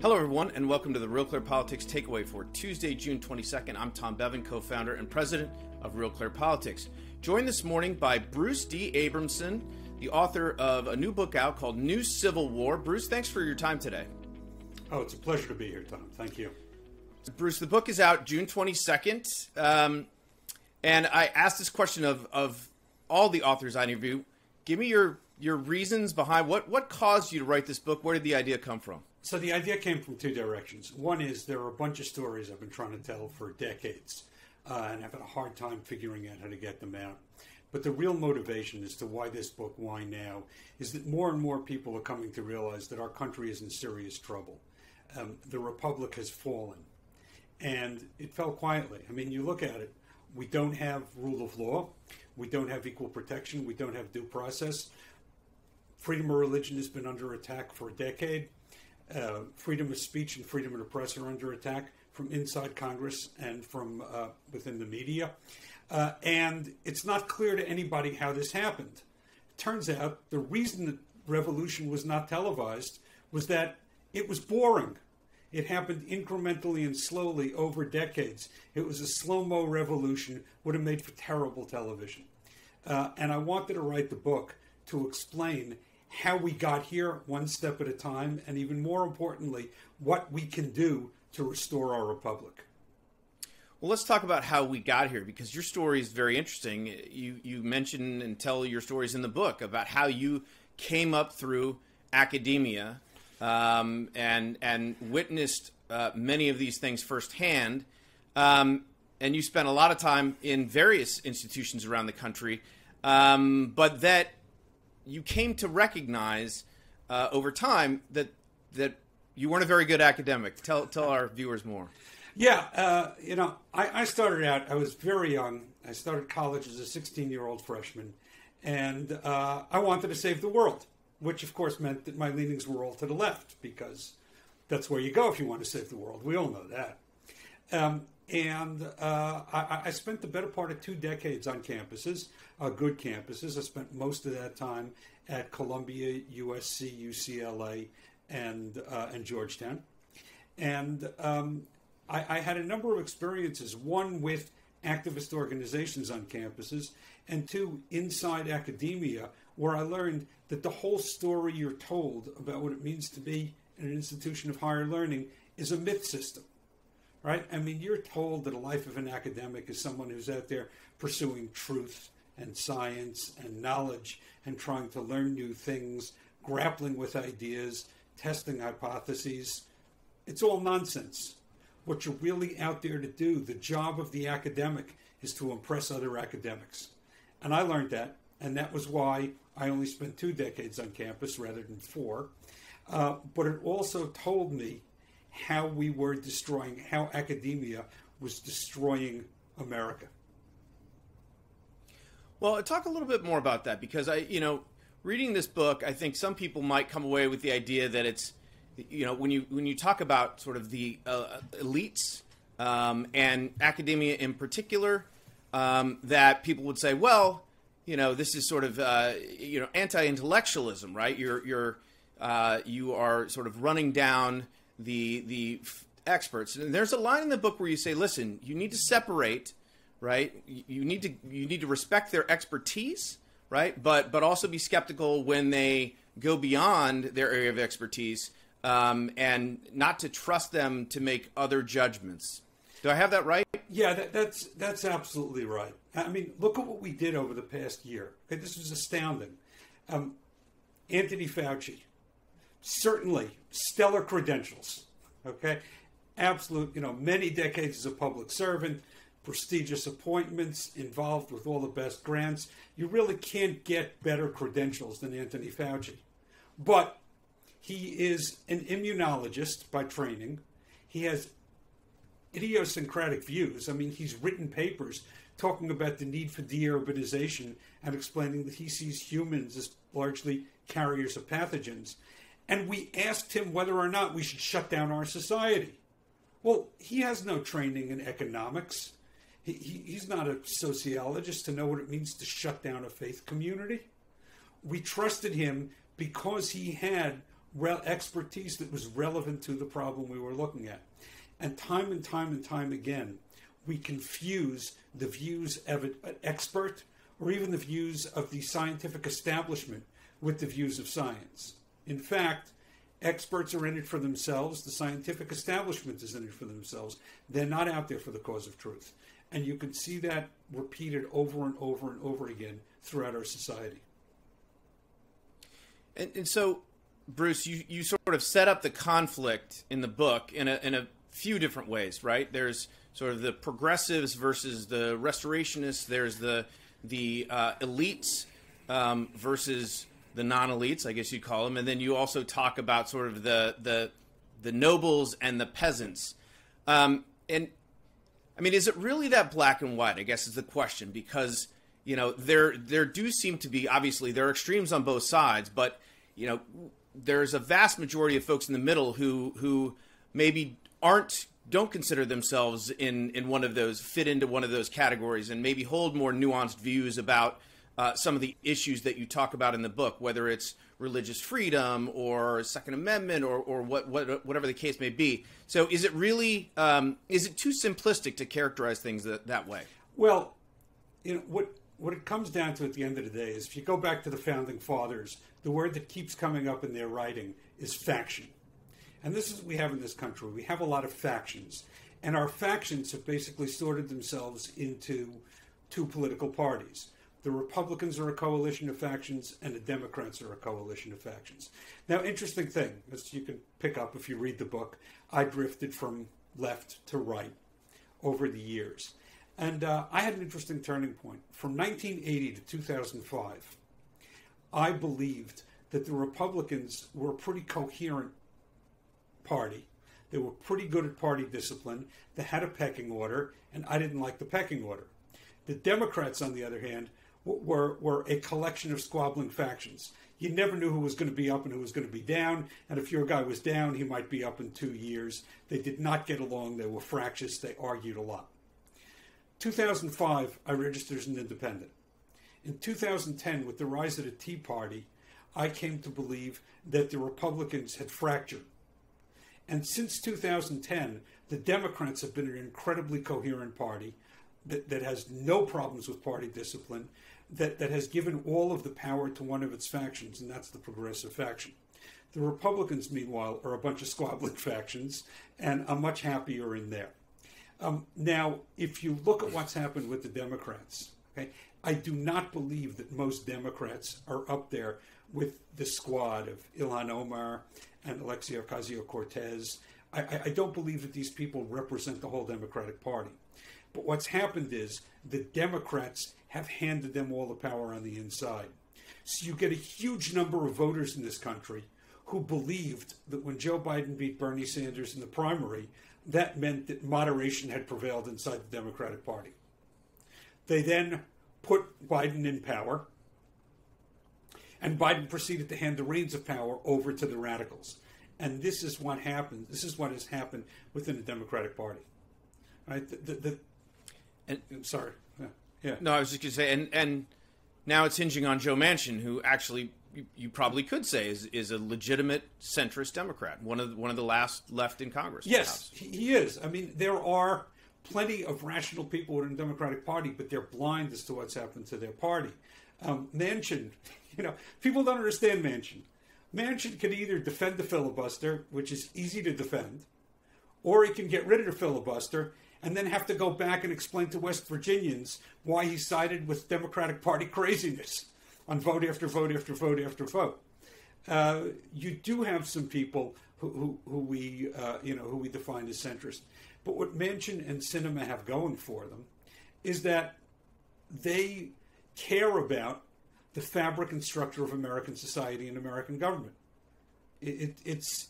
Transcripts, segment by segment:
Hello, everyone, and welcome to the Real Clear Politics Takeaway for Tuesday, June 22nd. I'm Tom Bevan, co-founder and president of Real Clear Politics. Joined this morning by Bruce D. Abramson, the author of a new book out called New Civil War. Bruce, thanks for your time today. Oh, it's a pleasure to be here, Tom. Thank you. Bruce, the book is out June 22nd, and I asked this question of all the authors I interview. Give me your reasons behind what caused you to write this book. Where did the idea come from? So the idea came from two directions. One is there are a bunch of stories I've been trying to tell for decades, and I've had a hard time figuring out how to get them out. But the real motivation as to why this book, why now, is that more and more people are coming to realize that our country is in serious trouble. The republic has fallen, and it fell quietly. I mean, you look at it, we don't have rule of law, we don't have equal protection, we don't have due process. Freedom of religion has been under attack for a decade. Freedom of speech and freedom of the press are under attack from inside Congress and from within the media. And it's not clear to anybody how this happened. It turns out the reason the revolution was not televised was that it was boring. It happened incrementally and slowly over decades. It was a slow-mo revolution, would have made for terrible television. And I wanted to write the book to explain how we got here one step at a time, and even more importantly, what we can do to restore our republic. Well, let's talk about how we got here, because your story is very interesting. You mention and tell your stories in the book about how you came up through academia and witnessed many of these things firsthand. And you spent a lot of time in various institutions around the country, but that you came to recognize over time that you weren't a very good academic. Tell our viewers more. Yeah, I started out, I was very young. I started college as a 16-year-old freshman, and I wanted to save the world, which of course meant that my leanings were all to the left, because that's where you go if you want to save the world. We all know that. I spent the better part of 2 decades on campuses, good campuses. I spent most of that time at Columbia, USC, UCLA, and Georgetown. And I had a number of experiences, one with activist organizations on campuses, and 2 inside academia, where I learned that the whole story you're told about what it means to be in an institution of higher learning is a myth system. Right? I mean, you're told that a life of an academic is someone who's out there pursuing truth and science and knowledge and trying to learn new things, grappling with ideas, testing hypotheses. It's all nonsense. What you're really out there to do, the job of the academic, is to impress other academics. And I learned that, and that was why I only spent 2 decades on campus rather than 4. But it also told me how we were destroying, how academia was destroying America. Well, talk a little bit more about that, because reading this book, I think some people might come away with the idea that it's, when you talk about sort of the elites and academia in particular, that people would say, well, this is sort of anti-intellectualism, right? You are sort of running down the experts. And there's a line in the book where you say, listen, you need to separate, right? You need to respect their expertise, right? But also be skeptical when they go beyond their area of expertise, and not to trust them to make other judgments. Do I have that right? Yeah, that's absolutely right. I mean, look at what we did over the past year. Okay, this was astounding. Anthony Fauci, certainly stellar credentials, okay? Absolute, many decades as a public servant, prestigious appointments, involved with all the best grants. You really can't get better credentials than Anthony Fauci. But he is an immunologist by training. He has idiosyncratic views. I mean, he's written papers talking about the need for deurbanization and explaining that he sees humans as largely carriers of pathogens. And we asked him whether or not we should shut down our society. Well, he has no training in economics. He's not a sociologist to know what it means to shut down a faith community. We trusted him because he had expertise that was relevant to the problem we were looking at. And time again, we confuse the views of an expert or even the views of the scientific establishment with the views of science. In fact, experts are in it for themselves. The scientific establishment is in it for themselves. They're not out there for the cause of truth. And you can see that repeated over and over and over again throughout our society. And so, Bruce, you sort of set up the conflict in the book in a few different ways, right? There's sort of the progressives versus the restorationists. There's the elites versus the non-elites, I guess you'd call them. And then you also talk about sort of the nobles and the peasants. And I mean, is it really that black and white, I guess is the question, because, you know, there do seem to be, obviously, there are extremes on both sides, but, you know, there's a vast majority of folks in the middle who maybe don't consider themselves in one of those, fit into one of those categories, and maybe hold more nuanced views about some of the issues that you talk about in the book, whether it's religious freedom or Second Amendment or whatever the case may be. So is it really, is it too simplistic to characterize things that way? Well, you know, what it comes down to at the end of the day is, if you go back to the Founding Fathers, the word that keeps coming up in their writing is faction. And this is what we have in this country. We have a lot of factions. And our factions have basically sorted themselves into two political parties. The Republicans are a coalition of factions, and the Democrats are a coalition of factions. Now, interesting thing, as you can pick up if you read the book, I drifted from left to right over the years. And I had an interesting turning point. From 1980 to 2005, I believed that the Republicans were a pretty coherent party. They were pretty good at party discipline. They had a pecking order, and I didn't like the pecking order. The Democrats, on the other hand, were a collection of squabbling factions. You never knew who was going to be up and who was going to be down, and if your guy was down, he might be up in 2 years. They did not get along. They were fractious. They argued a lot. 2005, I registered as an independent. In 2010, with the rise of the Tea Party, I came to believe that the Republicans had fractured. And since 2010, the Democrats have been an incredibly coherent party that has no problems with party discipline, that has given all of the power to one of its factions, and that's the progressive faction. The Republicans, meanwhile, are a bunch of squabbling factions, and I'm much happier in there. Now, if you look at what's happened with the Democrats, okay, I do not believe that most Democrats are up there with the squad of Ilhan Omar and Alexia Ocasio-Cortez. I don't believe that these people represent the whole Democratic Party. But what's happened is the Democrats have handed them all the power on the inside. So you get a huge number of voters in this country who believed that when Joe Biden beat Bernie Sanders in the primary, that meant that moderation had prevailed inside the Democratic Party. They then put Biden in power, and Biden proceeded to hand the reins of power over to the radicals. And this is what happened. This is what has happened within the Democratic Party. Right? I'm sorry. Yeah. No, I was just going to say, and now it's hinging on Joe Manchin, who actually you probably could say is a legitimate centrist Democrat, one of the last left in Congress. Yes, he is. I mean, there are plenty of rational people within the Democratic Party, but they're blind as to what's happened to their party. Manchin, people don't understand Manchin. Manchin can either defend the filibuster, which is easy to defend, or he can get rid of the filibuster and then have to go back and explain to West Virginians why he sided with Democratic Party craziness on vote after vote after vote after vote. You do have some people who we define as centrist, but what Manchin and Sinema have going for them is that they care about the fabric and structure of American society and American government. It's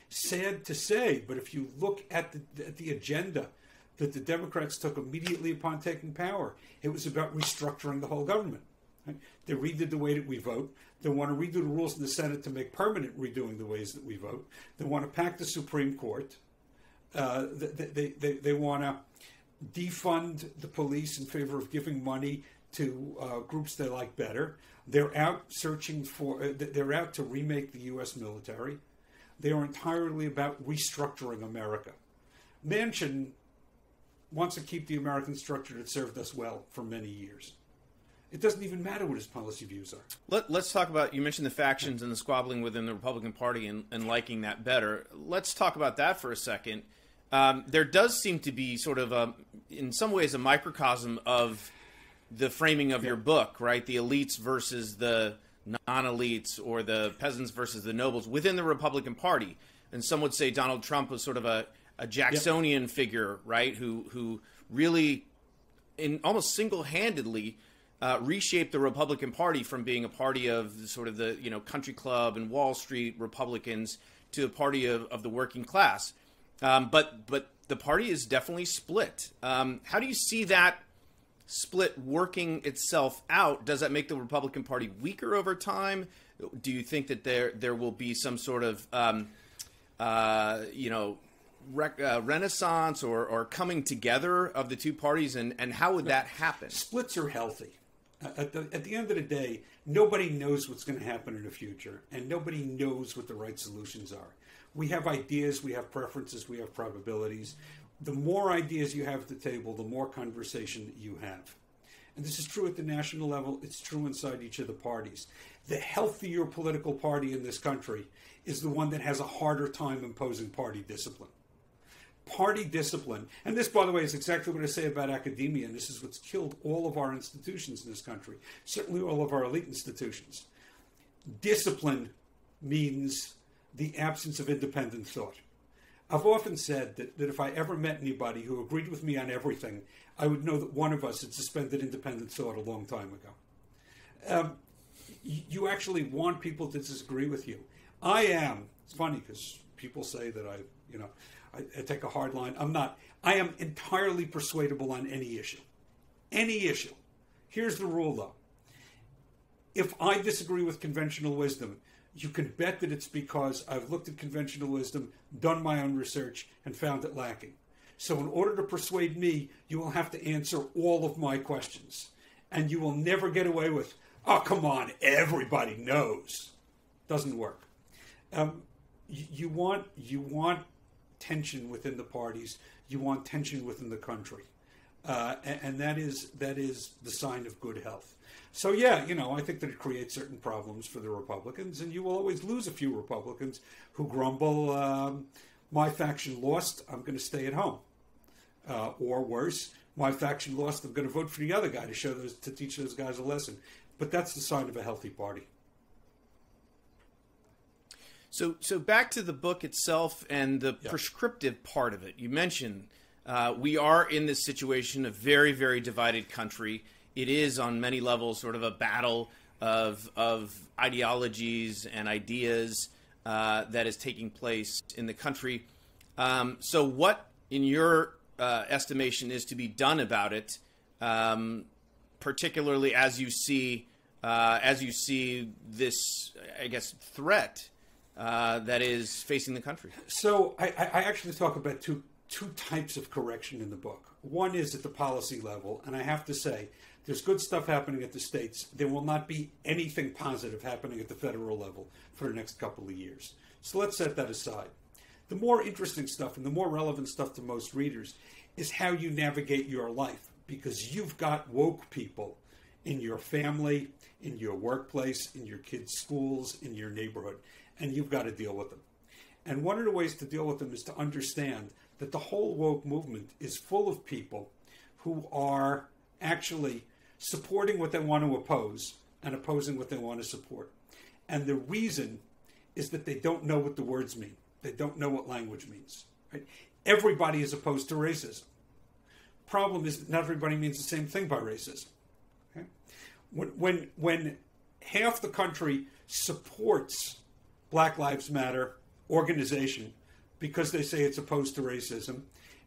sad to say, but if you look at the agenda that the Democrats took immediately upon taking power, it was about restructuring the whole government. Right? They redid the way that we vote. They want to redo the rules in the Senate to make permanent redoing the ways that we vote. They want to pack the Supreme Court. They want to defund the police in favor of giving money to groups they like better. They're out searching for, they're out to remake the U.S. military. They are entirely about restructuring America. Manchin wants to keep the American structure that served us well for many years. It doesn't even matter what his policy views are. Let's talk about, you mentioned the factions and the squabbling within the Republican Party and liking that better. Let's talk about that for a second. There does seem to be sort of, in some ways, a microcosm of the framing of your book, right? The elites versus the non-elites, or the peasants versus the nobles within the Republican Party. And some would say Donald Trump was sort of a Jacksonian figure, right? Who really, in almost single-handedly, reshaped the Republican Party from being a party of sort of the country club and Wall Street Republicans to a party of the working class. But the party is definitely split. How do you see that split working itself out? Does that make the Republican Party weaker over time? Do you think that there will be some sort of renaissance or coming together of the two parties, and how would that happen? Splits are healthy. At the end of the day, nobody knows what's going to happen in the future, and nobody knows what the right solutions are. We have ideas, we have preferences, we have probabilities. The more ideas you have at the table, the more conversation that you have. And this is true at the national level. It's true inside each of the parties. The healthier political party in this country is the one that has a harder time imposing party discipline. Party discipline, and this, by the way, is exactly what I say about academia, and this is what's killed all of our institutions in this country, certainly all of our elite institutions. Discipline means the absence of independent thought. I've often said that if I ever met anybody who agreed with me on everything, I would know that one of us had suspended independent thought a long time ago. You actually want people to disagree with you. It's funny because people say that I take a hard line. I'm not. I am entirely persuadable on any issue. Any issue. Here's the rule, though. If I disagree with conventional wisdom, you can bet that it's because I've looked at conventional wisdom, done my own research, and found it lacking. So in order to persuade me, you will have to answer all of my questions. And you will never get away with, oh, come on, everybody knows. Doesn't work. You want tension within the parties. You want tension within the country. And that is the sign of good health. So, I think that it creates certain problems for the Republicans, and you will always lose a few Republicans who grumble, my faction lost, I'm going to stay at home. Or worse, my faction lost, I'm going to vote for the other guy to teach those guys a lesson. But that's the sign of a healthy party. So back to the book itself and the prescriptive part of it. You mentioned we are in this situation, a very, very divided country. It is on many levels sort of a battle of ideologies and ideas that is taking place in the country. So what, in your estimation, is to be done about it, particularly as you see this, I guess, threat that is facing the country? So I actually talk about two types of correction in the book. One is at the policy level, and I have to say, there's good stuff happening at the states. There will not be anything positive happening at the federal level for the next couple of years. So let's set that aside. The more interesting stuff and the more relevant stuff to most readers is how you navigate your life, because you've got woke people in your family, in your workplace, in your kids' schools, in your neighborhood, and you've got to deal with them. And one of the ways to deal with them is to understand that the whole woke movement is full of people who are actually supporting what they want to oppose and opposing what they want to support. And the reason is that they don't know what the words mean. They don't know what language means. Right? Everybody is opposed to racism. Problem is that not everybody means the same thing by racism. Okay? When half the country supports Black Lives Matter organization because they say it's opposed to racism,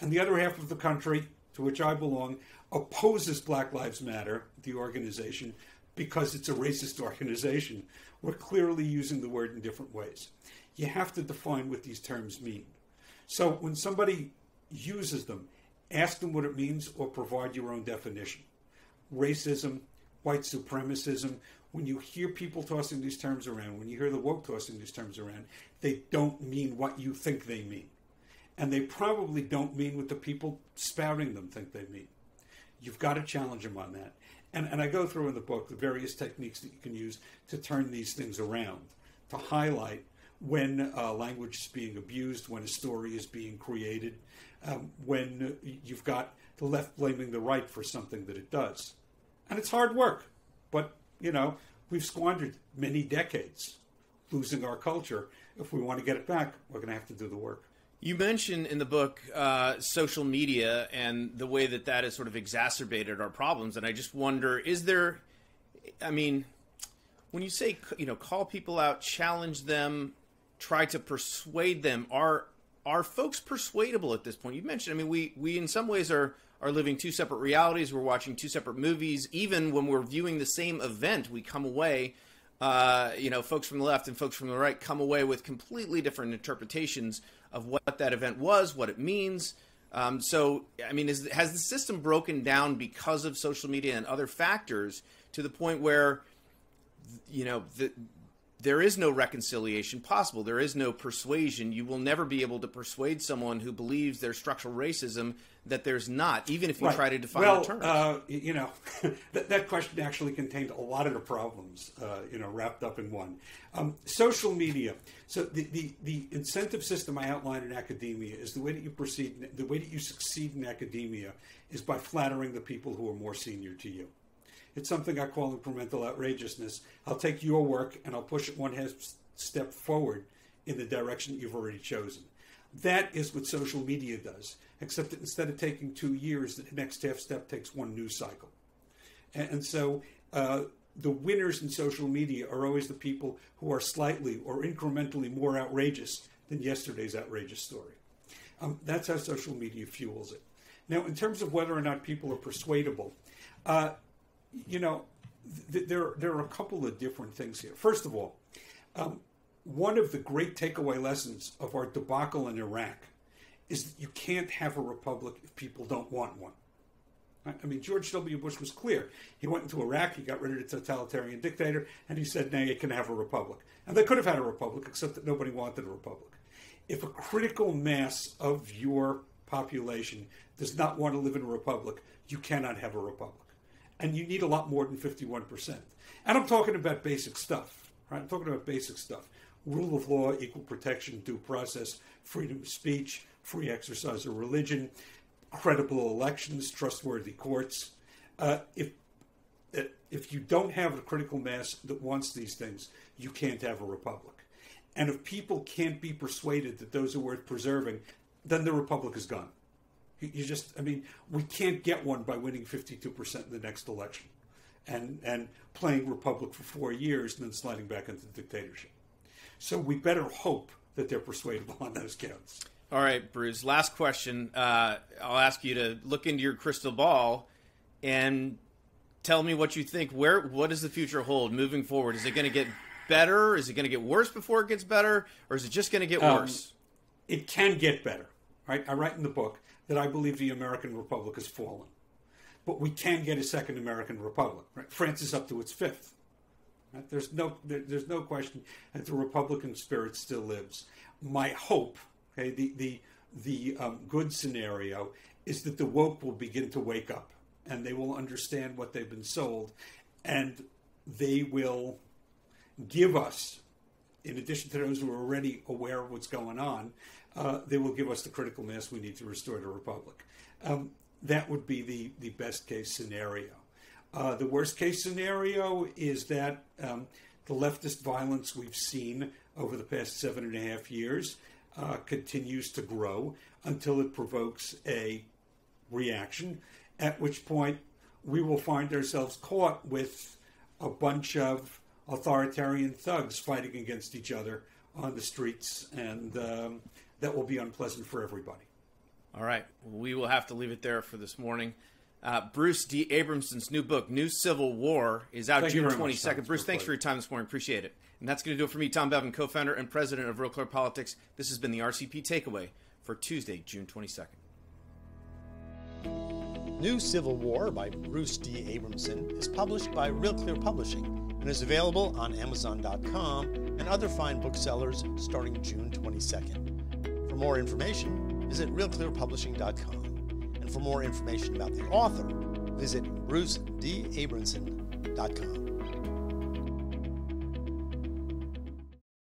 and the other half of the country, to which I belong, opposes Black Lives Matter, the organization, because it's a racist organization, we're clearly using the word in different ways. You have to define what these terms mean. So when somebody uses them, ask them what it means or provide your own definition. Racism, white supremacism, when you hear people tossing these terms around, when you hear the woke tossing these terms around, they don't mean what you think they mean. And they probably don't mean what the people spouting them think they mean. You've got to challenge them on that. And I go through in the book the various techniques that you can use to turn these things around, to highlight when language is being abused, when a story is being created, when you've got the left blaming the right for something that it does. And it's hard work, but, you know, we've squandered many decades losing our culture. If we want to get it back, we're going to have to do the work. You mentioned in the book social media and the way that that has sort of exacerbated our problems. And I just wonder, is there, I mean, when you say, you know, call people out, challenge them, try to persuade them, are folks persuadable at this point? You mentioned, I mean, we in some ways are living two separate realities. We're watching two separate movies. Even when we're viewing the same event, we come away, you know, folks from the left and folks from the right come away with completely different interpretations of what that event was, what it means. So, I mean, has the system broken down because of social media and other factors to the point where, you know, there is no reconciliation possible? There is no persuasion. You will never be able to persuade someone who believes there's structural racism that there's not, even if you try to define the terms. You know, that question actually contained a lot of the problems, you know, wrapped up in one. Social media. So the incentive system I outlined in academia is the way that you proceed, the way that you succeed in academia is by flattering the people who are more senior to you. It's something I call incremental outrageousness. I'll take your work and I'll push it one half step forward in the direction that you've already chosen. That is what social media does, except that instead of taking 2 years, the next half step takes one news cycle. And so the winners in social media are always the people who are slightly or incrementally more outrageous than yesterday's outrageous story. That's how social media fuels it. Now, in terms of whether or not people are persuadable, you know, there are a couple of different things here. First of all, one of the great takeaway lessons of our debacle in Iraq is that you can't have a republic if people don't want one. I mean, George W. Bush was clear. He went into Iraq, he got rid of the totalitarian dictator, and he said, now you can have a republic. And they could have had a republic, except that nobody wanted a republic. If a critical mass of your population does not want to live in a republic, you cannot have a republic. And you need a lot more than 51%. And I'm talking about basic stuff, right? I'm talking about basic stuff. Rule of law, equal protection, due process, freedom of speech, free exercise of religion, credible elections, trustworthy courts. If you don't have a critical mass that wants these things, you can't have a republic. And if people can't be persuaded that those are worth preserving, then the republic is gone. You just, I mean, we can't get one by winning 52% in the next election and playing republic for 4 years and then sliding back into dictatorship. So we better hope that they're persuadable on those counts. All right, Bruce, last question. I'll ask you to look into your crystal ball and tell me what you think. What does the future hold moving forward? Is it going to get better? Is it going to get worse before it gets better? Or is it just going to get worse? It can get better, right? I write in the book that I believe the American Republic has fallen. But we can get a second American Republic. Right? France is up to its fifth. Right? There's no question that the Republican spirit still lives. My hope, okay, the good scenario is that the woke will begin to wake up and they will understand what they've been sold, and they will give us, in addition to those who are already aware of what's going on, they will give us the critical mass we need to restore the republic. That would be the best case scenario. The worst case scenario is that the leftist violence we've seen over the past 7.5 years continues to grow until it provokes a reaction, at which point we will find ourselves caught with a bunch of authoritarian thugs fighting against each other on the streets, and that will be unpleasant for everybody. All right. We will have to leave it there for this morning. Bruce D. Abramson's new book, New Civil War, is out June 22nd. Bruce, thanks for your time this morning. Appreciate it. And that's going to do it for me, Tom Bevan, co-founder and president of Real Clear Politics. This has been the RCP Takeaway for Tuesday, June 22nd. New Civil War by Bruce D. Abramson is published by RealClear Publishing and is available on Amazon.com and other fine booksellers starting June 22nd. For more information, visit RealClearPublishing.com. And for more information about the author, visit BruceDAbramson.com.